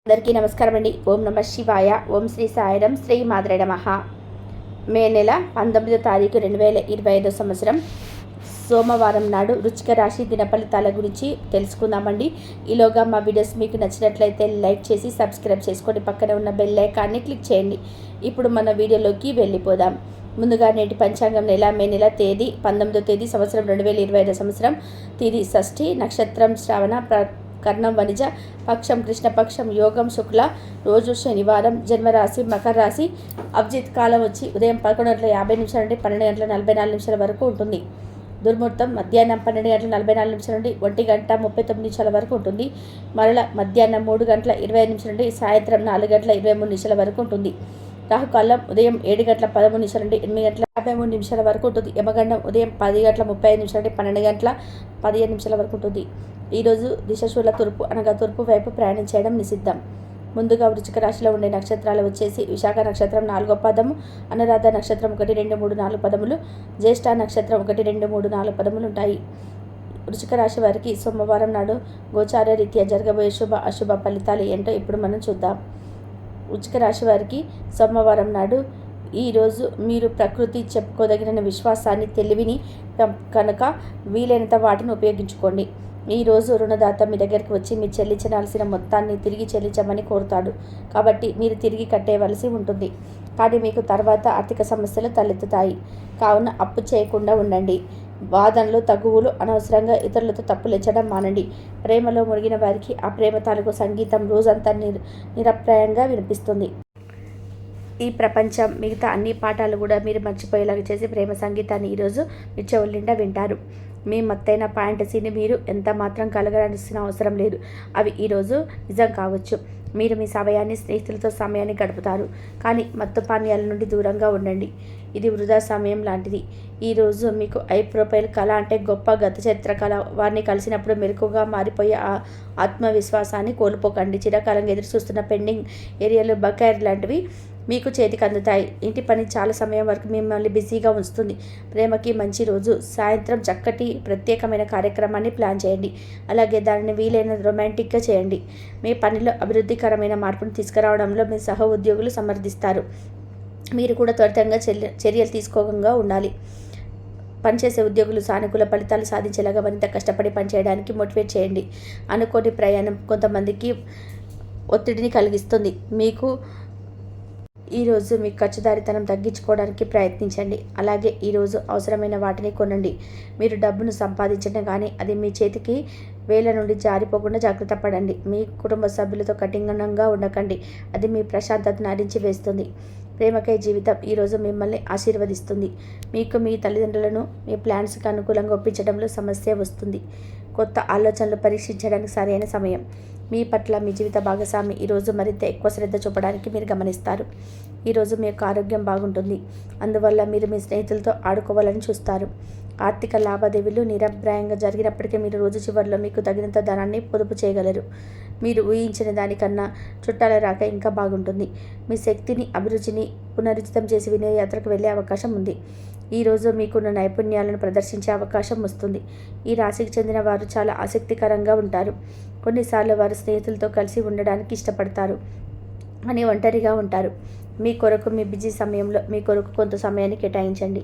అందరికీ నమస్కారం అండి. ఓం నమ శివాయ. ఓం శ్రీ సాయిరం. శ్రీ మాద్రే నమః. మే నెల 19వ తారీఖు 2025 సంవత్సరం సోమవారం నాడు వృశ్చిక రాశి దిన ఫలితాల గురించి తెలుసుకుందామండి. ఈలోగా మా వీడియోస్ మీకు నచ్చినట్లయితే లైక్ చేసి సబ్స్క్రైబ్ చేసుకొని పక్కనే ఉన్న బెల్ ఐకాన్ని క్లిక్ చేయండి. ఇప్పుడు మన వీడియోలోకి వెళ్ళిపోదాం. ముందుగా నేటి పంచాంగం మే నెల తేదీ 19వ తేదీ సంవత్సరం 2025 సంవత్సరం తిథి షష్ఠి, నక్షత్రం శ్రవణ, కర్ణం వనిజ, పక్షం కృష్ణపక్షం, యోగం శుక్ల, రోజు శనివారం, జన్మరాశి మకర రాశి. అభిజిత్ కాలం వచ్చి ఉదయం 11:50 నుండి 12:44 వరకు ఉంటుంది. దుర్ముహూర్తం మధ్యాహ్నం 12:44 నుండి 1:39 వరకు ఉంటుంది. మరల మధ్యాహ్నం 3:25 నుండి సాయంత్రం 4:23 వరకు ఉంటుంది. రాహుకాలం ఉదయం 7:13 నుండి 8:53 వరకు ఉంటుంది. యమగండం ఉదయం 10:35 నుండి 12:15 వరకు ఉంటుంది. ఈరోజు దిశశూల తూర్పు అనగా తూర్పు వైపు ప్రయాణం చేయడం నిషిద్ధం. ముందుగా వృశ్చిక రాశిలో ఉండే నక్షత్రాలు వచ్చేసి విశాఖ నక్షత్రం 4వ పదము, అనురాధ నక్షత్రం 1, 2, 3, 4 పదములు, జ్యేష్ఠ నక్షత్రం 1, 2, 3, 4 పదములు ఉంటాయి. వృశ్చిక రాశి వారికి సోమవారం నాడు గోచార రీత్యా జరగబోయే శుభ అశుభ ఫలితాలు ఏంటో ఇప్పుడు మనం చూద్దాం. వృశ్చిక రాశి వారికి సోమవారం నాడు ఈరోజు మీరు ప్రకృతి చెప్పుకోదగిన విశ్వాసాన్ని తెలివిని కనుక వీలైనంత వాటిని ఉపయోగించుకోండి. ఈరోజు రుణదాత మీ దగ్గరికి వచ్చి మీరు చెల్లించాల్సిన మొత్తాన్ని తిరిగి చెల్లించమని కోరుతాడు. కాబట్టి మీరు తిరిగి కట్టేవలసి ఉంటుంది. కానీ మీకు తర్వాత ఆర్థిక సమస్యలు తలెత్తుతాయి. కావున అప్పు చేయకుండా ఉండండి. వాదనలు తగువులు అనవసరంగా ఇతరులతో తప్పులెచ్చడం మానండి. ప్రేమలో మునిగిన వారికి ఆ ప్రేమ తాలూకు సంగీతం రోజంతా నిరప్రాయంగా వినిపిస్తుంది. ఈ ప్రపంచం మిగతా అన్ని పాఠాలు కూడా మీరు మర్చిపోయేలాగా చేసి ప్రేమ సంగీతాన్ని ఈరోజు మీ చెవుల నిండా వింటారు. మీ మత్తైన ఫాంటసీని మీరు ఎంత మాత్రం కలగరాల్సిన అవసరం లేదు. అవి ఈరోజు నిజం కావచ్చు. మీరు మీ సమయాన్ని స్నేహితులతో సమయాన్ని గడుపుతారు. కానీ మత్తు పానీయాల నుండి దూరంగా ఉండండి. ఇది వృధా సమయం లాంటిది. ఈరోజు మీకు ఐ ప్రొఫైల్ కళ అంటే గొప్ప గత చరిత్ర కళ. వారిని కలిసినప్పుడు మెరుకుగా మారిపోయే ఆత్మవిశ్వాసాన్ని కోల్పోకండి. చిరకాలంగా ఎదురు చూస్తున్న పెండింగ్ ఏరియాలు బకాయిలు లాంటివి మీకు చేతికి అందుతాయి. ఇంటి పని చాలా సమయం వరకు మిమ్మల్ని బిజీగా ఉంచుతుంది. ప్రేమకి మంచి రోజు. సాయంత్రం చక్కటి ప్రత్యేకమైన కార్యక్రమాన్ని ప్లాన్ చేయండి. అలాగే దానిని వీలైన రొమాంటిక్గా చేయండి. మీ పనిలో అభివృద్ధికరమైన మార్పును తీసుకురావడంలో మీ సహ ఉద్యోగులు సమర్థిస్తారు. మీరు కూడా త్వరితంగా చర్యలు తీసుకోగా ఉండాలి. పనిచేసే ఉద్యోగులు సానుకూల ఫలితాలు సాధించేలాగా మరింత కష్టపడి పనిచేయడానికి మోటివేట్ చేయండి. అనుకోని ప్రయాణం కొంతమందికి ఒత్తిడిని కలిగిస్తుంది. ఈరోజు మీ ఖర్చుదారితనం తగ్గించుకోవడానికి ప్రయత్నించండి. అలాగే ఈరోజు అవసరమైన వాటిని కొనండి. మీరు డబ్బును సంపాదించడం కానీ అది మీ చేతికి వేల నుండి జారిపోకుండా జాగ్రత్త పడండి. మీ కుటుంబ సభ్యులతో కఠినంగా ఉండకండి. అది మీ ప్రశాంతతను హరించి వేస్తుంది. ప్రేమకై జీవితం ఈరోజు మిమ్మల్ని ఆశీర్వదిస్తుంది. మీకు మీ తల్లిదండ్రులను మీ ప్లాన్స్కి అనుకూలంగా ఒప్పించడంలో సమస్య వస్తుంది. కొత్త ఆలోచనలు పరీక్షించడానికి సరైన సమయం. మీ పట్ల మీ జీవిత భాగస్వామి ఈరోజు మరింత ఎక్కువ శ్రద్ధ చూపడానికి మీరు గమనిస్తారు. ఈరోజు మీ యొక్క ఆరోగ్యం బాగుంటుంది. అందువల్ల మీరు మీ స్నేహితులతో ఆడుకోవాలని చూస్తారు. ఆర్థిక లావాదేవీలు నిరభ్రాయంగా జరిగినప్పటికీ మీరు రోజు చివరిలో మీకు తగినంత ధనాన్ని పొదుపు చేయగలరు. మీరు ఊహించిన దానికన్నా చుట్టాల రాక ఇంకా బాగుంటుంది. మీ శక్తిని అభిరుచిని పునరుచితం చేసి వినోదయాత్రకు వెళ్ళే అవకాశం ఉంది. ఈరోజు మీకున్న నైపుణ్యాలను ప్రదర్శించే అవకాశం వస్తుంది. ఈ రాశికి చెందిన వారు చాలా ఆసక్తికరంగా ఉంటారు. కొన్నిసార్లు వారు స్నేహితులతో కలిసి ఉండడానికి ఇష్టపడతారు అని ఒంటరిగా ఉంటారు. మీ కొరకు మీ బిజీ సమయంలో మీ కొరకు కొంత సమయాన్ని కేటాయించండి.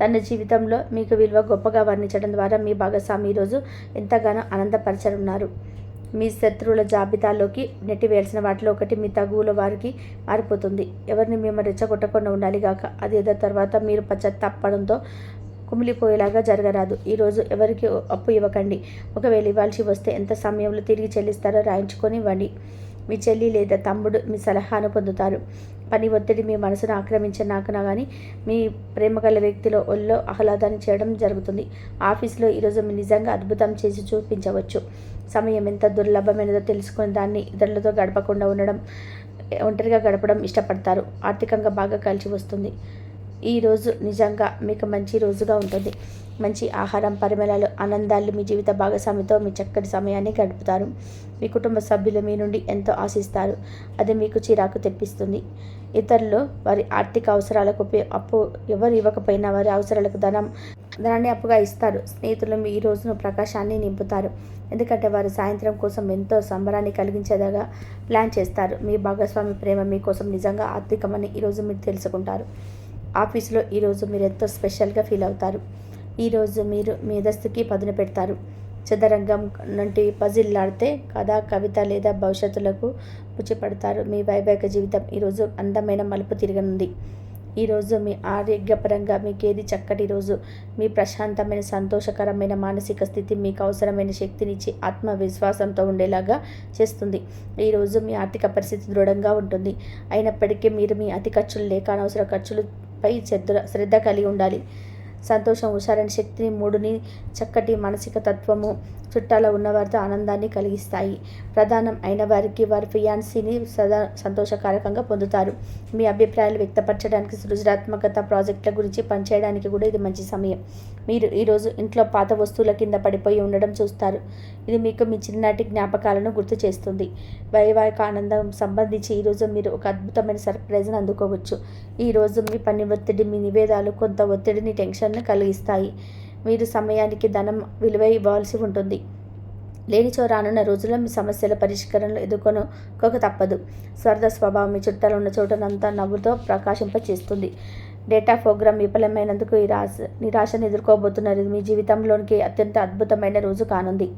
తన జీవితంలో మీకు విలువ గొప్పగా వర్ణించడం ద్వారా మీ భాగస్వామి ఈరోజు ఎంతగానో ఆనందపరచనున్నారు. మీ శత్రువుల జాబితాలోకి నెట్టివేయాల్సిన వాటిలో ఒకటి మీ తగువుల వారికి మారిపోతుంది. ఎవరిని మేము రెచ్చగొట్టకుండా ఉండాలి గాక. అది ఏదో తర్వాత మీరు పశ్చాత్తాపడంతో కుమిలిపోయేలాగా జరగరాదు. ఈరోజు ఎవరికి అప్పు ఇవ్వకండి. ఒకవేళ ఇవ్వాల్సి వస్తే ఎంత సమయంలో తిరిగి చెల్లిస్తారో రాయించుకొని ఇవ్వండి. మీ చెల్లి లేదా తమ్ముడు మీ సలహాను పొందుతారు. పని ఒత్తిడి మీ మనసును ఆక్రమించినాకనా కానీ మీ ప్రేమగల వ్యక్తిలో ఒళ్ళో ఆహ్లాదాన్ని చేయడం జరుగుతుంది. ఆఫీస్లో ఈరోజు మీరు నిజంగా అద్భుతం చేసి చూపించవచ్చు. సమయం ఎంత దుర్లభమైనదో తెలుసుకుని దాన్ని ఇతరులతో గడపకుండా ఒంటరిగా గడపడం ఇష్టపడతారు. ఆర్థికంగా బాగా కలిసి వస్తుంది. ఈరోజు నిజంగా మీకు మంచి రోజుగా ఉంటుంది. మంచి ఆహారం, పరిమళాలు, ఆనందాలు మీ జీవిత భాగస్వామితో మీ చక్కటి సమయాన్ని గడుపుతారు. మీ కుటుంబ సభ్యులు మీ నుండి ఎంతో ఆశిస్తారు. అది మీకు చిరాకు తెప్పిస్తుంది. ఇతరులు వారి ఆర్థిక అవసరాలకు అప్పు ఎవరు ఇవ్వకపోయినా వారి అవసరాలకు ధనాన్ని అప్పుగా ఇస్తారు. స్నేహితులు మీ ఈ రోజును ప్రకాశాన్ని నింపుతారు. ఎందుకంటే వారు సాయంత్రం కోసం ఎంతో సంబరాన్ని కలిగించేలాగా ప్లాన్ చేస్తారు. మీ భాగస్వామి ప్రేమ మీకోసం నిజంగా ఆర్థికమని ఈరోజు మీరు తెలుసుకుంటారు. ఆఫీసులో ఈరోజు మీరు ఎంతో స్పెషల్గా ఫీల్ అవుతారు. ఈరోజు మీరు మేధస్సుకి పదును పెడతారు. చదరంగం నుండి పజిల్లాడితే కథ, కవిత లేదా భవిష్యత్తులకు పుచ్చిపడతారు. మీ వైవాహిక జీవితం ఈరోజు అందమైన మలుపు తిరగనుంది. ఈరోజు మీ ఆరోగ్యపరంగా మీకేది చక్కటి రోజు. మీ ప్రశాంతమైన, సంతోషకరమైన మానసిక స్థితి మీకు అవసరమైన శక్తినిచ్చి ఆత్మవిశ్వాసంతో ఉండేలాగా చేస్తుంది. ఈరోజు మీ ఆర్థిక పరిస్థితి దృఢంగా ఉంటుంది. అయినప్పటికీ మీరు మీ అతి ఖర్చులు లేక అనవసర ఖర్చులపై శ్రద్ధ కలిగి ఉండాలి. సంతోషం, హుషారైన శక్తిని, మూడుని, చక్కటి మానసిక తత్వము చుట్టాలో ఉన్నవారితో ఆనందాన్ని కలిగిస్తాయి. ప్రధానం అయిన వారికి వారి ఫియాన్సీని సదా సంతోషకారకంగా పొందుతారు. మీ అభిప్రాయాలు వ్యక్తపరచడానికి, సృజనాత్మకత ప్రాజెక్టుల గురించి పనిచేయడానికి కూడా ఇది మంచి సమయం. మీరు ఈరోజు ఇంట్లో పాత వస్తువుల కింద పడిపోయి ఉండడం చూస్తారు. ఇది మీకు మీ చిన్ననాటి జ్ఞాపకాలను గుర్తు చేస్తుంది. వైవాహిక ఆనందం సంబంధించి ఈరోజు మీరు ఒక అద్భుతమైన సర్ప్రైజ్ను అందుకోవచ్చు. ఈరోజు మీ పని ఒత్తిడి, మీ నివేదాలు కొంత ఒత్తిడిని, టెన్షన్ను కలిగిస్తాయి. మీరు సమయానికి ధనం విలువ ఇవ్వాల్సి ఉంటుంది. లేనిచో రానున్న రోజుల్లో మీ సమస్యల పరిష్కారంలో ఎదుర్కొనక తప్పదు. స్వార్థ స్వభావం మీ చుట్టాలు ఉన్న చోటనంతా నవ్వుతో ప్రకాశింపచేస్తుంది. డేటా ప్రోగ్రామ్ విఫలమైనందుకు నిరాశను ఎదుర్కోబోతున్నారు. మీ జీవితంలోనికి అత్యంత అద్భుతమైన రోజు కానుంది.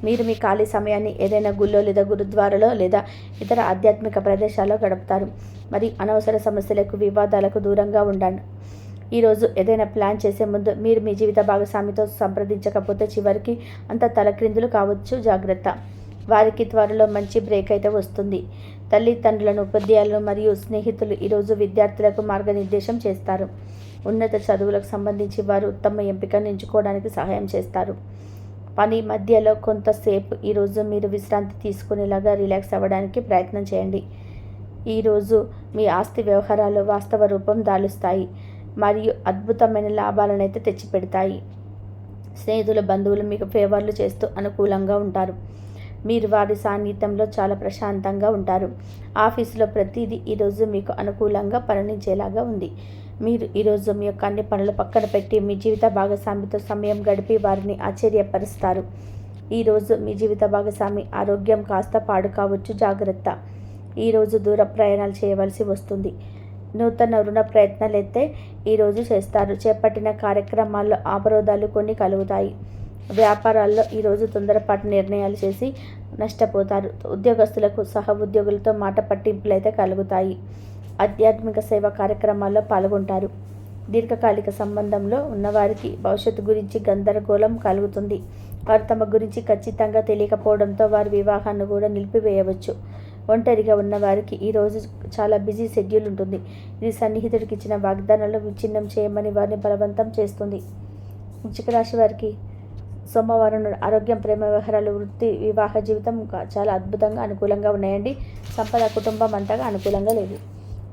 మీరు మీ ఖాళీ సమయాన్ని ఏదైనా గుళ్ళో లేదా గురుద్వారాలో లేదా ఇతర ఆధ్యాత్మిక ప్రదేశాల్లో గడుపుతారు. మరి అనవసర సమస్యలకు, వివాదాలకు దూరంగా ఉండండి. ఈరోజు ఏదైనా ప్లాన్ చేసే ముందు మీరు మీ జీవిత భాగస్వామితో సంప్రదించకపోతే చివరికి అంత తలక్రిందులు కావచ్చు. జాగ్రత్త. వారికి త్వరలో మంచి బ్రేక్ అయితే వస్తుంది. తల్లిదండ్రులను, ఉపాధ్యాయులను మరియు స్నేహితులు ఈరోజు విద్యార్థులకు మార్గనిర్దేశం చేస్తారు. ఉన్నత చదువులకు సంబంధించి వారు ఉత్తమ ఎంపికను ఎంచుకోవడానికి సహాయం చేస్తారు. పని మధ్యలో కొంతసేపు ఈరోజు మీరు విశ్రాంతి తీసుకునేలాగా రిలాక్స్ అవ్వడానికి ప్రయత్నం చేయండి. ఈరోజు మీ ఆస్తి వ్యవహారాలు వాస్తవ రూపం దాలుస్తాయి మరియు అద్భుతమైన లాభాలను అయితే తెచ్చిపెడతాయి. స్నేహితులు, బంధువులు మీకు ఫేవర్లు చేస్తూ అనుకూలంగా ఉంటారు. మీరు వారి సాన్నిధ్యంలో చాలా ప్రశాంతంగా ఉంటారు. ఆఫీసులో ప్రతిదీ ఈరోజు మీకు అనుకూలంగా పరిణించేలాగా ఉంది. మీరు ఈరోజు మీ యొక్క అన్ని పనులు పక్కన పెట్టి మీ జీవిత భాగస్వామితో సమయం గడిపి వారిని ఆశ్చర్యపరుస్తారు. ఈరోజు మీ జీవిత భాగస్వామి ఆరోగ్యం కాస్త పాడు కావచ్చు. జాగ్రత్త. ఈరోజు దూర ప్రయాణాలు చేయవలసి వస్తుంది. నూతన రుణ ప్రయత్నాలు అయితే ఈరోజు చేస్తారు. చేపట్టిన కార్యక్రమాల్లో అవరోధాలు కొన్ని కలుగుతాయి. వ్యాపారాల్లో ఈరోజు తొందరపాటు నిర్ణయాలు చేసి నష్టపోతారు. ఉద్యోగస్తులకు సహ ఉద్యోగులతో మాట పట్టింపులు అయితే కలుగుతాయి. ఆధ్యాత్మిక సేవా కార్యక్రమాల్లో పాల్గొంటారు. దీర్ఘకాలిక సంబంధంలో ఉన్నవారికి భవిష్యత్తు గురించి గందరగోళం కలుగుతుంది. వారు తమ గురించి ఖచ్చితంగా తెలియకపోవడంతో వారి వివాహాన్ని కూడా నిలిపివేయవచ్చు. ఒంటరిగా ఉన్నవారికి ఈరోజు చాలా బిజీ షెడ్యూల్ ఉంటుంది. ఇది సన్నిహితుడికి ఇచ్చిన వాగ్దానాలను విచ్ఛిన్నం చేయమని వారిని బలవంతం చేస్తుంది. వృశ్చిక రాశి వారికి సోమవారం ఆరోగ్యం, ప్రేమ వ్యవహారాలు, వృత్తి, వివాహ జీవితం చాలా అద్భుతంగా అనుకూలంగా ఉన్నాయండి. సంపద, కుటుంబం అంతగా అనుకూలంగా లేదు.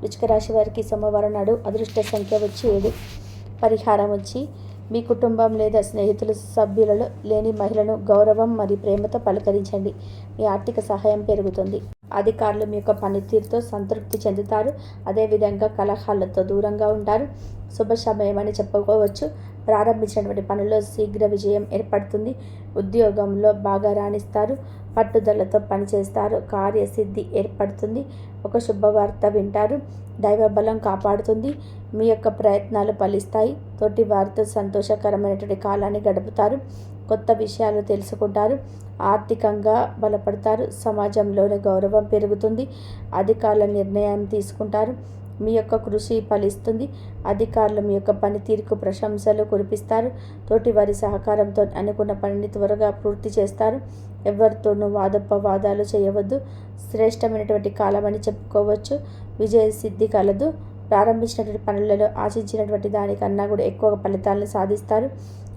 వృశ్చిక రాశి వారికి సోమవారం నాడు అదృష్ట సంఖ్య వచ్చి 7. పరిహారం వచ్చి మీ కుటుంబం లేదా స్నేహితుల సభ్యులలో లేని మహిళను గౌరవం మరియు ప్రేమతో పలకరించండి. మీ ఆర్థిక సహాయం పెరుగుతుంది. అధికారులు మీ యొక్క పనితీరుతో సంతృప్తి చెందుతారు. అదేవిధంగా కలహాలతో దూరంగా ఉంటారు. శుభ సమయం అని చెప్పుకోవచ్చు. ప్రారంభించినటువంటి పనుల్లో శీఘ్ర విజయం ఏర్పడుతుంది. ఉద్యోగంలో బాగా రాణిస్తారు. పట్టుదలతో పనిచేస్తారు. కార్యసిద్ధి ఏర్పడుతుంది. ఒక శుభవార్త వింటారు. దైవబలం కాపాడుతుంది. మీ యొక్క ప్రయత్నాలు ఫలిస్తాయి. తోటి వారితో సంతోషకరమైనటువంటి కాలాన్ని గడుపుతారు. కొత్త విషయాలు తెలుసుకుంటారు. ఆర్థికంగా బలపడతారు. సమాజంలోని గౌరవం పెరుగుతుంది. అధికారుల నిర్ణయం తీసుకుంటారు. మీ యొక్క కృషి ఫలిస్తుంది. అధికారులు మీ యొక్క పనితీరుకు ప్రశంసలు కురిపిస్తారు. తోటి వారి సహకారంతో అనుకున్న పనిని త్వరగా పూర్తి చేస్తారు. ఎవరితోనూ వాదోపవాదాలు చేయవద్దు. శ్రేష్టమైనటువంటి కాలం అని చెప్పుకోవచ్చు. విజయ సిద్ధి కలదు. ప్రారంభించినటువంటి పనులలో ఆశించినటువంటి దానికన్నా కూడా ఎక్కువ ఫలితాలను సాధిస్తారు.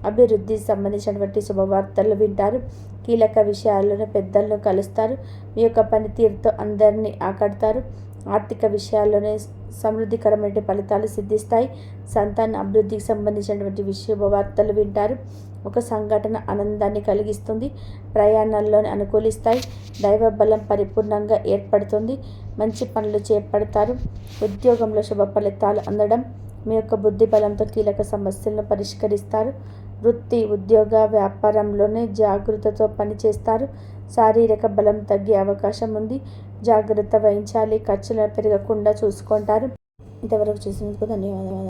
అభివృద్ధి సంబంధించినటువంటి శుభవార్తలు వింటారు. కీలక విషయాలను పెద్దలను కలుస్తారు. మీ యొక్క పనితీరుతో అందరినీ ఆకడతారు. ఆర్థిక విషయాల్లోనే సమృద్ధికరమైన ఫలితాలు సిద్ధిస్తాయి. సంతాన అభివృద్ధికి సంబంధించినటువంటి శుభవార్తలు వింటారు. ఒక సంఘటన ఆనందాన్ని కలిగిస్తుంది. ప్రయాణాల్లోనే అనుకూలిస్తాయి. దైవ బలం పరిపూర్ణంగా ఏర్పడుతుంది. మంచి పనులు చేపడతారు. ఉద్యోగంలో శుభ ఫలితాలు అందడం. మీ యొక్క బుద్ధి బలంతో కీలక సమస్యలను పరిష్కరిస్తారు. వృత్తి, ఉద్యోగ, వ్యాపారంలోనే జాగృతతో పనిచేస్తారు. శారీరక బలం తగ్గే అవకాశం ఉంది. జాగ్రత్త వహించాలి. ఖర్చులు పెరగకుండా చూసుకుంటారు. ఇంతవరకు చూసినందుకు ధన్యవాదాలు.